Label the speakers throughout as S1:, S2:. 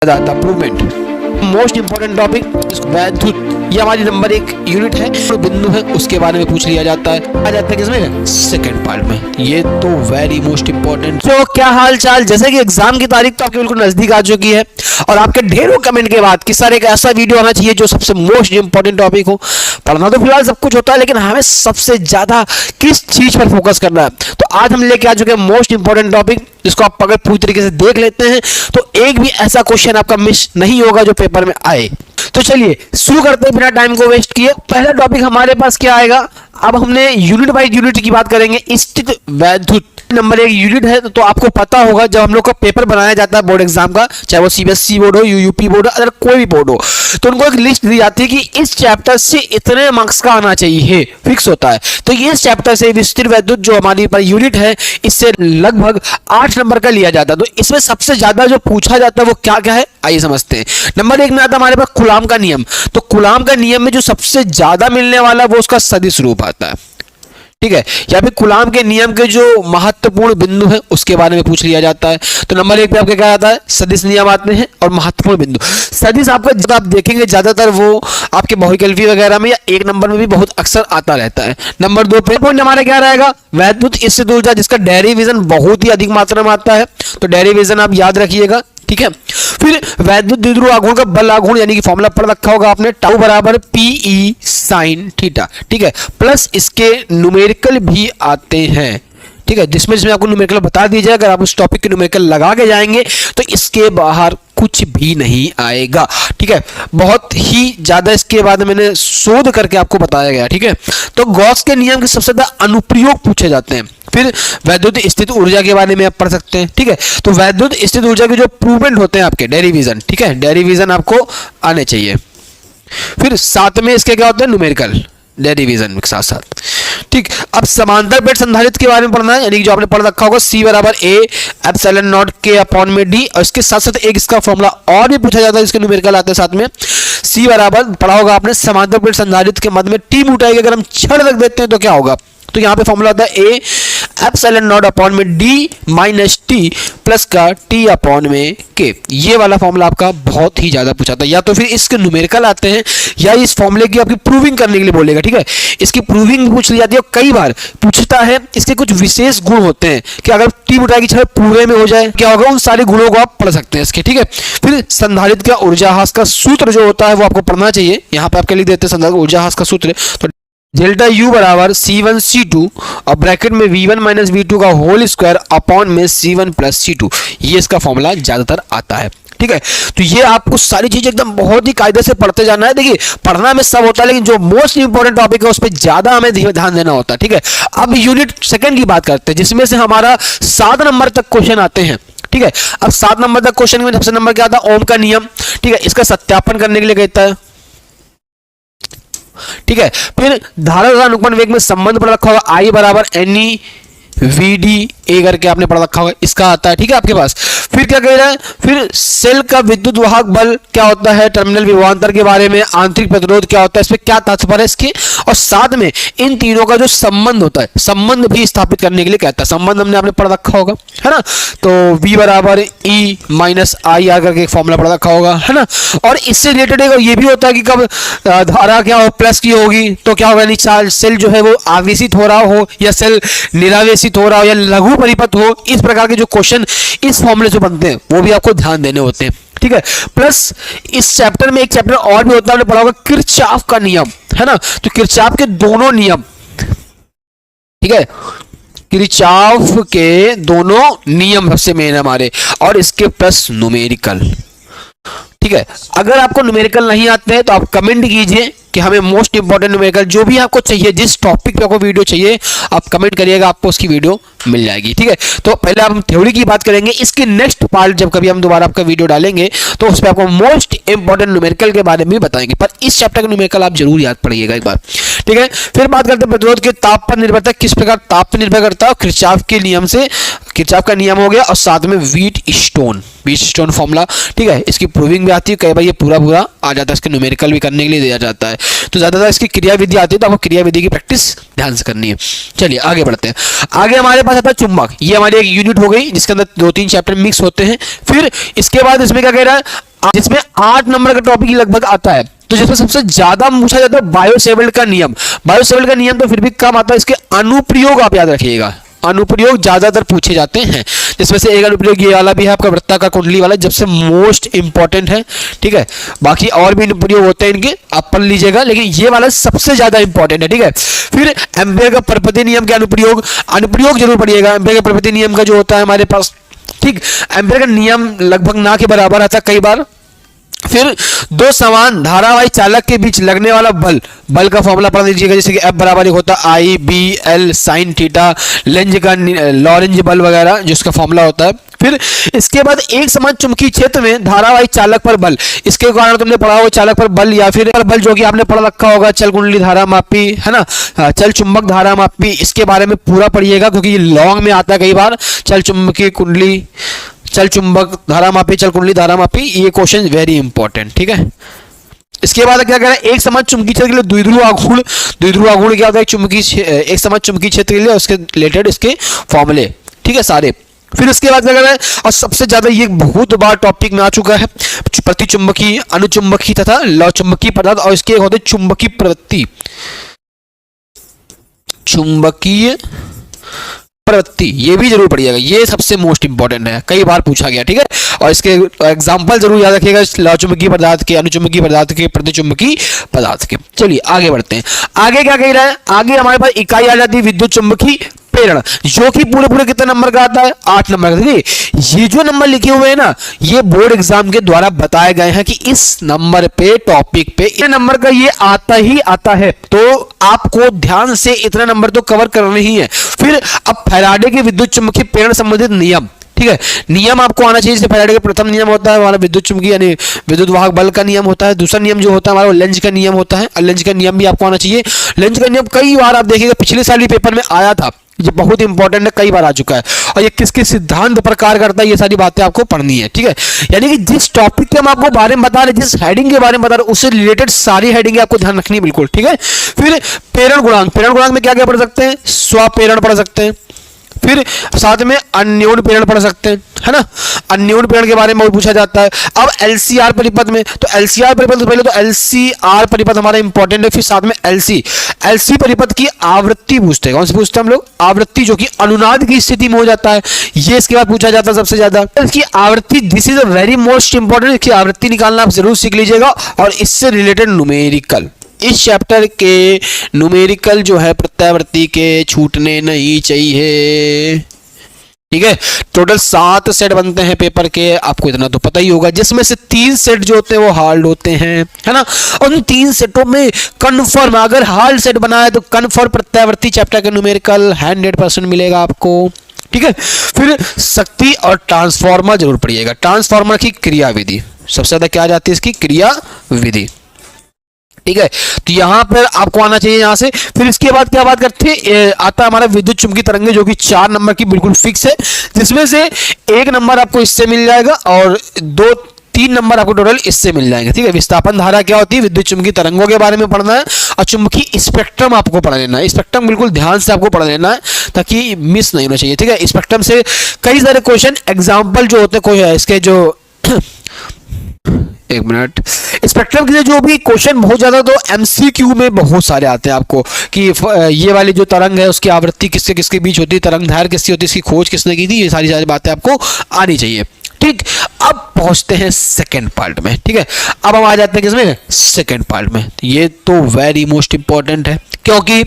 S1: जाता है प्रूवमेंट। Most important topic वैद्युत, ये हमारी नंबर 1 यूनिट है। जो बिंदु है उसके बारे में पूछ लिया जाता है, आ जाता है किसमें, सेकंड पार्ट में। ये तो वेरी मोस्ट इंपॉर्टेंट। तो क्या हाल चाल, जैसे कि एग्जाम की तारीख तो आपके बिल्कुल नजदीक आ चुकी है और आपके ढेरों कमेंट के बाद कि सर एक ऐसा वीडियो आना चाहिए जो सबसे मोस्ट इंपॉर्टेंट टॉपिक हो। पढ़ना तो फिलहाल सब कुछ होता है, लेकिन हमें सबसे ज्यादा किस चीज पर फोकस करना है। तो आज हम लेके आ चुके हैं मोस्ट इंपॉर्टेंट टॉपिक, जिसको आप अगर पूरी तरीके से देख लेते हैं तो एक भी ऐसा क्वेश्चन आपका मिस नहीं होगा जो पेपर में आए। तो चलिए शुरू करते हैं बिना टाइम को वेस्ट किए। पहला टॉपिक हमारे पास क्या आएगा, अब हमने यूनिट बाय यूनिट की बात करेंगे। स्थित वैद्युत नंबर 1 यूनिट है, तो आपको पता होगा जब हम लोग का पेपर बनाया जाता है बोर्ड एग्जाम का, चाहे वो सीबीएसई बोर्ड हो, यूपी बोर्ड हो, अगर कोई भी बोर्ड हो, तो उनको एक लिस्ट दी जाती है कि इस चैप्टर से इतने मार्क्स का आना चाहिए, फिक्स होता है। तो ये इस चैप्टर से विस्तृत वैद्युत जो हमारी पर यूनिट है, इससे लगभग 8 नंबर का लिया जाता है। तो इसमें सबसे ज्यादा जो पूछा जाता है वो क्या क्या है, आइए समझते हैं। नंबर 1 में आता है हमारे पास कूलाम का नियम। तो कूलाम का नियम में जो सबसे ज्यादा मिलने वाला वो उसका सदिश रूप आता है, ठीक है। या फिर कूलाम के नियम के जो महत्वपूर्ण बिंदु है उसके बारे में पूछ लिया जाता है। तो नंबर 1 पे आपके क्या आता है, सदिश नियम आते हैं और महत्वपूर्ण बिंदु। सदिश आपका जब आप देखेंगे ज्यादातर वो आपके बहुविकल्पी वगैरह में या 1 नंबर में भी बहुत अक्सर आता रहता है। नंबर 2 पे पॉइंट हमारा क्या रहेगा, वैद्युत स्थित ऊर्जा, जिसका डेरिवेशन बहुत ही अधिक मात्रा में आता है। तो डेरिवेशन आप याद रखिएगा, ठीक है। फिर वैद्युत द्विध्रुव आघूर्ण का बल आघूर्ण, यानी कि फॉर्मूला पढ़ रखा होगा आपने, टाउ बराबर पीई साइन थीटा, ठीक है। प्लस इसके न्यूमेरिकल भी आते हैं, ठीक है, जिसमें आपको न्यूमेरिकल बता दीजिए। अगर आप उस टॉपिक के न्यूमेरिकल लगा के जाएंगे तो इसके बाहर कुछ भी नहीं आएगा, ठीक है। बहुत ही ज्यादा इसके बाद मैंने शोध करके आपको बताया गया, ठीक है। तो गॉस के नियम के सबसे ज्यादा अनुप्रयोग पूछे जाते हैं। फिर वैद्युत स्थित ऊर्जा के बारे में आप पढ़ सकते हैं, ठीक है। तो वैद्युत स्थित ऊर्जा के जो प्रूवमेंट होते हैं आपके डेरिवेशन, ठीक है, डेरिवेशन आपको आने चाहिए। फिर साथ में इसके क्या होते हैं, न्यूमेरिकल डेरिवेशन के साथ साथ, ठीक। अब समांतर प्लेट संधारित्र के बारे में पढ़ना है, यानी कि जो आपने पढ़ रखा होगा C बराबर A epsilon not K upon में D, और इसके साथ साथ एक इसका फॉर्मूला और भी पूछा जाता है, इसके न्यूमेरिकल आते हैं साथ में। C बराबर पढ़ा होगा आपने, समांतर प्लेट संधारित्र के मध्य में T बूटाई अगर हम छड़ रख देते हैं तो क्या होगा, तो यहाँ पे फॉर्मूला होता है A एप्सिलॉन नॉट अपॉन में D माइनस T प्लस का T अपॉन में K। ये वाला फॉर्मूला आपका बहुत ही ज्यादा पूछा था, या तो फिर इसके न्यूमेरिकल आते हैं या इस फॉर्मूले की आपकी प्रूविंग करने के लिए बोलेगा, ठीक है। इसकी प्रूविंग पूछ ली जाती है, कई बार पूछता है। इसके कुछ विशेष गुण होते हैं कि अगर T बटा की छड़ पूरे में हो जाए क्या होगा, उन सारे गुणों को आप पढ़ सकते हैं इसके, ठीक है। फिर संधारित्र का ऊर्जा ह्रास का सूत्र जो होता है वो आपको पढ़ना चाहिए। यहाँ पे आपके लिख देते हैं संधारित्र ऊर्जा ह्रास का सूत्र, तो डेल्टा U बराबर C1 C2 और ब्रैकेट में V1 माइनस V2 का होल स्क्वायर अपॉन में C1 प्लस C2, ये इसका फॉर्मूला ज्यादातर आता है, ठीक है। तो ये आपको सारी चीज एकदम बहुत ही कायदे से पढ़ते जाना है। देखिए पढ़ना में सब होता है, लेकिन जो मोस्ट इंपॉर्टेंट टॉपिक है उस पर ज्यादा हमें ध्यान देना होता है, ठीक है। अब यूनिट सेकंड की बात करते हैं, जिसमें से हमारा 7 नंबर तक क्वेश्चन आते हैं, ठीक है। अब 7 नंबर तक क्वेश्चन में सबसे नंबर क्या आता है, ओम का नियम, ठीक है। इसका सत्यापन करने के लिए कहता है, ठीक है। फिर धारा तथा अनुपात वेग में संबंध पढ़ रखा होगा, I बराबर NE VD A करके आपने पढ़ रखा होगा, इसका आता है, ठीक है आपके पास। फिर क्या कह रहा है, फिर सेल का विद्युत वाहक बल क्या होता है, टर्मिनल विभवांतर के बारे में, आंतरिक प्रतिरोध क्या होता है, इसमें क्या तात्पर्य है इसके, और साथ में इन तीनों का जो संबंध होता है, संबंध भी स्थापित करने के लिए कहता है। संबंध हमने आपने पढ़ रखा होगा, है ना। तो V बराबर E माइनस IR करके एक फॉर्मूला पढ़ रखा होगा, है ना। और इससे रिलेटेड ये भी होता है कि कब धारा क्या हो प्लस की होगी तो क्या होगा, यानी सेल जो है वो आवेशित हो रहा हो या सेल निरावेशित हो रहा हो या लघु परिपथ हो, इस प्रकार के जो क्वेश्चन इस फॉर्मूले से बनते हैं वो भी आपको ध्यान देने होते हैं, ठीक है। प्लस इस चैप्टर में एक चैप्टर और भी होता है, आपने पढ़ा होगा किरचॉफ का नियम, है ना। तो किरचॉफ के दोनों नियम, ठीक है, किरचॉफ के दोनों नियम सबसे मेन हमारे, और इसके प्लस न्यूमेरिकल, ठीक है। अगर आपको न्यूमेरिकल नहीं आते हैं तो आप कमेंट कीजिए कि हमें मोस्ट इंपॉर्टेंट न्यूमेरिकल जो भी आपको चाहिए, जिस टॉपिक पे आपको वीडियो चाहिए आप कमेंट करिएगा, आपको उसकी वीडियो मिल जाएगी, ठीक है। तो पहले हम थ्योरी की बात करेंगे, इसके नेक्स्ट पार्ट जब कभी हम दोबारा आपका वीडियो डालेंगे तो उस पर आपको मोस्ट इंपॉर्टेंट न्यूमेरिकल के बारे में बताएंगे, पर इस चैप्टर का न्यूमेरिकल आप जरूर याद पढ़िएगा एक बार, ठीक है। फिर बात करते हैं प्रतिरोध के ताप पर निर्भरता, किस प्रकार ताप पर निर्भर करता है, किरचॉफ के नियम से, किरचॉफ का नियम हो गया, और साथ में व्हीट स्टोन फॉर्मूला, ठीक है। इसकी प्रूविंग भी आती है, कई बार ये पूरा आ जाता है, इसके न्यूमेरिकल भी करने के लिए दिया जाता है। तो ज्यादातर इसकी क्रियाविधि आती है, तो आपको क्रियाविधि की प्रैक्टिस ध्यान से करनी है। चलिए आगे बढ़ते हैं। आगे हमारे पास आता है चुंबक, ये हमारी एक यूनिट हो गई जिसके अंदर 2-3 चैप्टर मिक्स होते हैं। फिर इसके बाद इसमें क्या कह रहा है, जिसमें 8 नंबर का टॉपिक लगभग आता है। तो जिसमें सबसे ज्यादा पूछा जाता है बायोसेवल्ट का नियम। बायोसेवल्ट का नियम तो फिर भी कम आता है, इसके अनुप्रयोग आप याद रखिएगा, अनुप्रयोग ज्यादातर पूछे जाते हैं। जिसमें से एक अनुप्रयोग ये वाला भी है आपका वृत्ताकार कुंडली वाला, जब से मोस्ट इंपॉर्टेंट है, ठीक है। बाकी और भी अनुप्रयोग होते हैं इनके, आप पढ़ लीजिएगा, लेकिन ये वाला सबसे ज्यादा इंपॉर्टेंट है, ठीक है। फिर एम्पियर का परपति नियम के अनुप्रयोग जरूर पढ़िएगा। एम्पियर का परपति नियम का जो होता है हमारे पास, ठीक, एम्पियर का नियम लगभग ना के बराबर आता है कई बार। फिर दो समान धारावाही चालक के बीच लगने वाला बल का फॉर्मूला पढ़ लीजिएगा, जैसे कि F बराबर एक होता है I/B/L sin थीटा, लेंज का लॉरेंज बल वगैरह जिसका फॉर्मूला होता है। फिर इसके बाद एक समान चुंबकीय क्षेत्र में धारावाही चालक पर बल, इसके कारण तुमने पढ़ा हो चालक पर बल या फिर बल जो कि आपने पढ़ रखा होगा चल कुंडली धारा मापी, है ना, चल चुंबक धारा मापी, इसके बारे में पूरा पढ़िएगा क्योंकि ये लॉन्ग में आता है कई बार। चल चुंबकीय कुंडली, चल चुंबक धारा मापी, चल कुंडली धारा मापी, ये क्वेश्चन वेरी इंपॉर्टेंट, ठीक है। इसके बाद क्या कह रहा है, एक समान चुंबकीय क्षेत्र के लिए द्विध्रुव आघूर्ण, द्विध्रुव आघूर्ण क्या होता है, एक समान चुंबकीय क्षेत्र के लिए उसके रिलेटेड इसके फॉर्मूले, ठीक है सारे। फिर इसके बाद क्या कर रहा है, और सबसे ज्यादा ये बहुत बार टॉपिक में आ चुका है, प्रतिचुंबकीय, अनुचुंबकीय तथा लौचुंबकीय पदार्थ, और इसके होते चुंबकीय प्रवृत्ति, चुंबकीय प्रवृत्ति, ये भी जरूर पढ़िएगा, ये सबसे मोस्ट इंपॉर्टेंट है, कई बार पूछा गया, ठीक है। और इसके एग्जांपल जरूर याद रखिएगा, लौचुंबकीय पदार्थ के, अनुचुंबकीय पदार्थ के, प्रतिचुंबकीय पदार्थ के। चलिए आगे बढ़ते हैं। आगे क्या कह रहा है, आगे हमारे पास इकाई आ जाती है विद्युत चुंबकीय प्रेरण, जो कि पूरे कितने नंबर का आता है, 8 नंबर का। देखिए ये जो नंबर लिखे हुए हैं ना, ये बोर्ड एग्जाम के द्वारा बताए गए हैं कि इस नंबर पे, टॉपिक पे इतने नंबर का ये आता ही आता है, तो आपको ध्यान से इतना नंबर तो कवर करने ही है। फिर अब फैराडे के विद्युत चुंबकीय प्रेरण संबंधित नियम, ठीक है, नियम आपको आना चाहिए। जैसे फैराडे का प्रथम नियम होता है हमारा विद्युत चुंबकीय यानी विद्युत वाहक बल का नियम होता है। दूसरा नियम जो होता है हमारा लेंज का नियम होता है, लेंज का नियम भी आपको आना चाहिए। लेंज का नियम कई बार आप देखिएगा पिछले साल भी पेपर में आया था, ये बहुत इंपॉर्टेंट है, कई बार आ चुका है। और ये किस किस सिद्धांत पर कार्य करता है, ये सारी बातें आपको पढ़नी है, ठीक है। यानी कि जिस टॉपिक के हम आपको बारे में बता रहे, जिस हेडिंग के बारे में बता रहे, उससे रिलेटेड सारी हेडिंग आपको ध्यान रखनी है, बिल्कुल, ठीक है। फिर प्रेरण गुणांक, प्रेरण गुणांक में क्या क्या पढ़ सकते हैं, स्वप्रेरण पढ़ सकते हैं, फिर साथ में अन्योन्य प्रेरण पढ़ सकते हैं, है ना, अन्योन्य प्रेरण के बारे में पूछा जाता है। अब एलसीआर परिपथ में, तो एलसीआर परिपथ पहले तो एलसीआर परिपथ हमारा इंपॉर्टेंट है, फिर साथ में एलसी परिपथ की आवृत्ति पूछते हैं। कौन से पूछते हैं हम लोग, आवृत्ति, जो कि अनुनाद की स्थिति में हो जाता है, ये इसके बाद पूछा जाता है सबसे ज्यादा। इसकी आवृत्ति, this is a very most important, इसकी आवृत्ति निकालना आप जरूर सीख लीजिएगा। और इससे रिलेटेड न्यूमेरिकल, इस चैप्टर के न्यूमेरिकल जो है प्रत्यावर्ती के छूटने नहीं चाहिए, ठीक है। टोटल 7 सेट बनते हैं पेपर के, आपको इतना तो पता ही होगा, जिसमें से 3 सेट जो होते हैं वो हार्ड होते हैं, है ना। और उन 3 सेटों में कन्फर्म, अगर हार्ड सेट बना है तो कन्फर्म प्रत्यावर्ती चैप्टर का न्यूमेरिकल 100% मिलेगा आपको, ठीक है। फिर शक्ति और ट्रांसफार्मर जरूर पढ़िएगा। ट्रांसफार्मर की क्रिया विधि सबसे ज्यादा क्या आ जाती है, इसकी क्रिया विधि, ठीक है। तो यहां पर आपको आना चाहिए यहां से। फिर इसके बाद क्या बात करते हैं, आता है हमारा विद्युत चुंबकीय तरंगे, जो कि 4 नंबर की बिल्कुल फिक्स है, जिसमें से 1 नंबर आपको इससे मिल जाएगा और 2-3 नंबर आपको टोटल इससे मिल जाएंगे, ठीक है। विस्थापन धारा क्या होती है, विद्युत चुंबकीय तरंगों के बारे में पढ़ना है, और चुंबकीय स्पेक्ट्रम आपको पढ़ लेना है। स्पेक्ट्रम बिल्कुल ध्यान से आपको पढ़ लेना है ताकि मिस नहीं होना चाहिए, ठीक है। स्पेक्ट्रम से कई सारे क्वेश्चन एग्जाम्पल जो होते हैं, कोई है इसके जो एक मिनट, स्पेक्ट्रम के जो भी क्वेश्चन बहुत ज्यादा तो एमसीक्यू में बहुत सारे आते हैं आपको, कि ये वाली जो तरंग है उसकी आवृत्ति किसके किसके बीच होती है, तरंग धार किसकी होती है, इसकी खोज किसने की थी, ये सारी बातें आपको आनी चाहिए, ठीक। अब पहुंचते हैं सेकंड पार्ट में, ठीक है। अब हम आ जाते हैं किसमें, सेकंड पार्ट में। ये तो वेरी मोस्ट इंपॉर्टेंट है, क्योंकि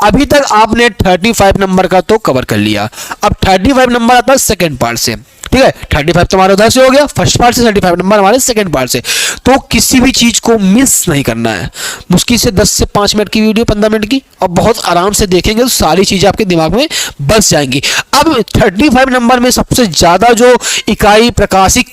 S1: अभी तक आपने 35 नंबर का तो कवर कर लिया, अब 35 नंबर आता है सेकंड पार्ट से, ठीक है। 35 तो हमारा उधर से हो गया फर्स्ट पार्ट से, 35 नंबर हमारे सेकंड पार्ट से। तो किसी भी चीज को मिस नहीं करना है, मुश्किल से 10 से 5 मिनट की वीडियो, 15 मिनट की, और बहुत आराम से देखेंगे तो सारी चीजें आपके दिमाग में बस जाएंगी। अब 35 नंबर में सबसे ज्यादा जो इकाई प्रकाशिक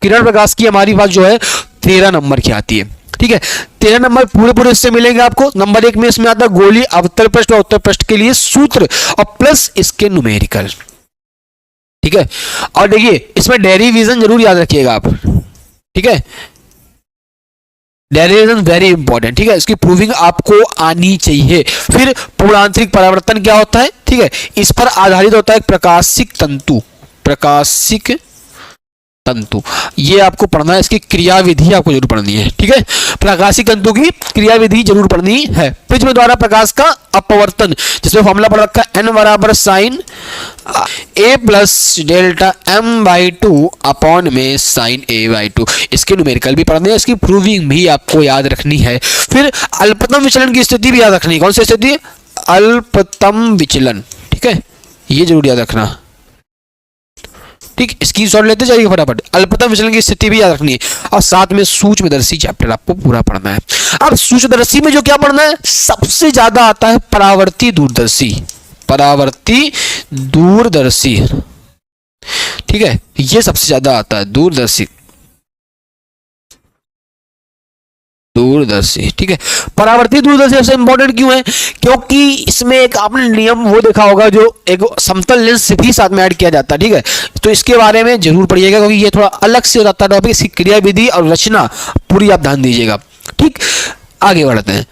S1: किरण प्रकाश की हमारी बात जो है 13 नंबर की आती है, ठीक है। 13 नंबर पूरे इससे मिलेंगे आपको। नंबर 1 में इसमें आता है गोली अवतल पृष्ठ और उत्तर पृष्ठ के लिए सूत्र, और प्लस इसके न्यूमेरिकल, ठीक है। और देखिए इसमें डेरिवेशन जरूर याद रखिएगा आप, ठीक है। डेरिवेशन वेरी इंपॉर्टेंट, ठीक है, इसकी प्रूविंग आपको आनी चाहिए। फिर पूर्णांतरिक परावर्तन क्या होता है, ठीक है, इस पर आधारित होता है प्रकाशिक तंतु, प्रकाशिक तंतु, ये आपको पढ़ना है, इसकी क्रियाविधि आपको जरूर पढ़नी है, ठीक है। प्रकाशीय तंतु की क्रियाविधि जरूर पढ़नी है। प्रिज्म द्वारा प्रकाश का अपवर्तन, जिसमें फॉर्मूला पढ़ रखा है n बराबर sine a plus delta m by 2 upon में साइन a बाई 2। इसके न्यूमेरिकल भी पढ़ने हैं, इसकी प्रूविंग भी आपको याद रखनी है। फिर अल्पतम विचलन की स्थिति भी याद रखनी है। कौन सी स्थिति? अल्पतम विचलन, ठीक है, ये जरूर याद रखना, ठीक। स्क्रीन शॉट लेते जाइए फटाफट। अल्पतम विचलन की स्थिति भी याद रखनी है और साथ में सूक्ष्मदर्शी चैप्टर आपको पूरा पढ़ना है। अब सूक्ष्मदर्शी में जो क्या पढ़ना है, सबसे ज्यादा आता है परावर्ती दूरदर्शी, परावर्ती दूरदर्शी, ठीक है, ये सबसे ज्यादा आता है दूरदर्शी, दूरदर्शी, ठीक है। परावर्ती दूरदर्शी सबसे इंपॉर्टेंट क्यों है? क्योंकि इसमें एक आपने नियम वो देखा होगा, जो एक समतल लेंस भी साथ में ऐड किया जाता है, ठीक है। तो इसके बारे में जरूर पढ़िएगा, क्योंकि ये थोड़ा अलग से हो जाता है टॉपिक। इसकी क्रियाविधि और रचना पूरी आप ध्यान दीजिएगा, ठीक। आगे बढ़ते हैं।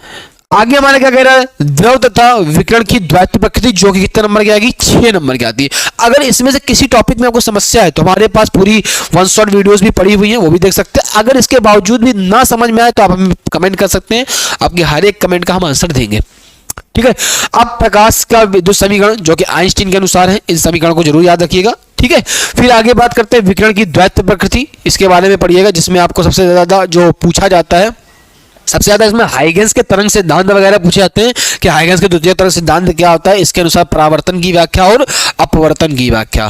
S1: आगे हमारा क्या कह रहा है, द्रव तथा विकिरण की द्वैत प्रकृति, जो कि कितने नंबर की आएगी, 6 नंबर की आती है। अगर इसमें से किसी टॉपिक में आपको समस्या है तो हमारे पास पूरी वन शॉट वीडियोस भी पड़ी हुई हैं, वो भी देख सकते हैं। अगर इसके बावजूद भी ना समझ में आए तो आप हमें कमेंट कर सकते हैं, आपके हर एक कमेंट का हम आंसर देंगे, ठीक है। अब प्रकाश का विद्युत समीकरण, जो कि आइंस्टीन के अनुसार है, इस समीकरण को जरूर याद रखिएगा, ठीक है। फिर आगे बात करते हैं विकिरण की द्वैत प्रकृति, इसके बारे में पढ़िएगा, जिसमें आपको सबसे ज्यादा जो पूछा जाता है, सबसे ज्यादा इसमें हाइगेंस के तरंग सिद्धांत वगैरह पूछे जाते हैं कि हाइगेंस के द्वितीय तरंग सिद्धांत क्या होता है, इसके अनुसार परावर्तन की व्याख्या और अपवर्तन की व्याख्या,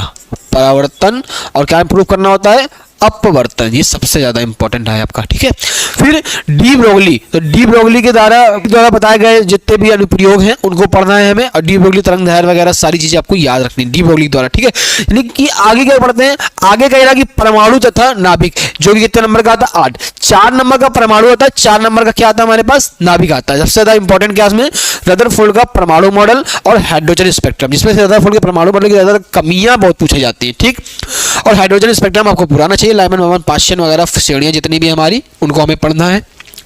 S1: परावर्तन और क्या प्रूव करना होता है, अपवर्तन, ये सबसे ज्यादा इंपॉर्टेंट है आपका, ठीक है। फिर डी ब्रोगली, तो डी ब्रोगली के द्वारा बताए गए जितने भी अनुप्रयोग हैं उनको पढ़ना है हमें, और डी ब्रोगली तरंग दैर्ध्य वगैरह सारी चीजें आपको याद रखनी डी ब्रोगली द्वारा, ठीक है। लेकिन आगे क्या पढ़ते हैं, आगे कह रहा कि परमाणु तथा नाभिक, जो कि कितने नंबर का आता है, 8। 4 नंबर का परमाणु होता है, 4 नंबर का क्या आता है हमारे पास, नाभिक आता है। सबसे ज्यादा इंपॉर्टेंट क्या इसमें, रदरफोर्ड का परमाणु मॉडल और हाइड्रोजन स्पेक्ट्रम, जिसमें से रदरफोर्ड के परमाणु मॉडल की ज्यादा कमियां बहुत पूछी जाती है, ठीक। और हाइड्रोजन स्पेक्ट्रम आपको पुराना चाहिए, लाइमन वामन पाश्चन वगैरह श्रेणियां जितनी भी हमारी, उनको हमें पढ़ना है,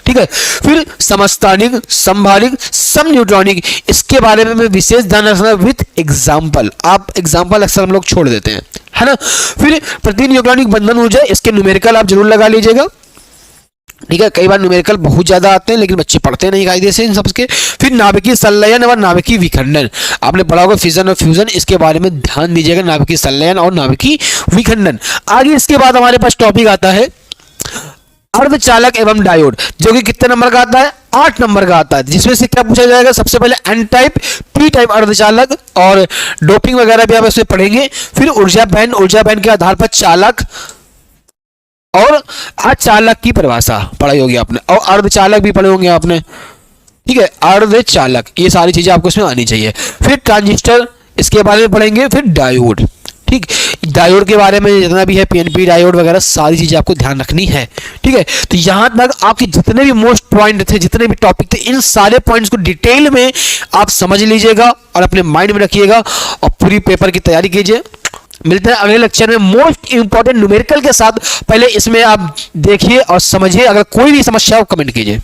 S1: ठीक है। फिर समस्थानिक, समभारिक, समन्यूट्रॉनिक, इसके बारे में विशेष ध्यान रखना विथ एग्जाम्पल। आप एग्जाम्पल अक्सर हम लोग छोड़ देते हैं, है ना। फिर प्रति न्यूट्रॉनिक बंधन ऊर्जा, इसके न्यूमेरिकल आप जरूर लगा लीजिएगा, ठीक है। कई बार न्यूमेरिकल बहुत ज्यादा आते हैं लेकिन बच्चे पढ़ते नहीं कायदे से इन सबके। फिर नाभिकीय संलयन और नाभिकीय विखंडन, आपने पढ़ा होगा फिजन और फ्यूजन, इसके बारे में ध्यान दीजिएगा, नाभिकीय संलयन और नाभिकीय विखंडन। आगे इसके बाद हमारे पास टॉपिक आता है अर्धचालक एवं डायोड, जो कि कितने नंबर का आता है, 8 नंबर का आता है, जिसमें से क्या पूछा जाएगा, सबसे पहले एन टाइप, पी टाइप अर्धचालक और डोपिंग वगैरह भी आप इसमें पढ़ेंगे। फिर ऊर्जा बैंड के आधार पर चालक और अचालक की परिभाषा पढ़ाई होगी आपने, और अर्धचालक भी पढ़े होंगे आपने, ठीक है, अर्धचालक, ये सारी चीजें आपको इसमें आनी चाहिए। फिर ट्रांजिस्टर, इसके बारे में पढ़ेंगे। फिर डायोड, ठीक, डायोड के बारे में जितना भी है, पीएनपी डायोड वगैरह सारी चीजें आपको ध्यान रखनी है, ठीक है। तो यहां तक आपके जितने भी मोस्ट पॉइंट थे, जितने भी टॉपिक थे, इन सारे पॉइंट्स को डिटेल में आप समझ लीजिएगा और अपने माइंड में रखिएगा और पूरी पेपर की तैयारी कीजिए। मिलते हैं अगले लेक्चर में मोस्ट इंपॉर्टेंट न्यूमेरिकल के साथ। पहले इसमें आप देखिए और समझिए, अगर कोई भी समस्या हो कमेंट कीजिए।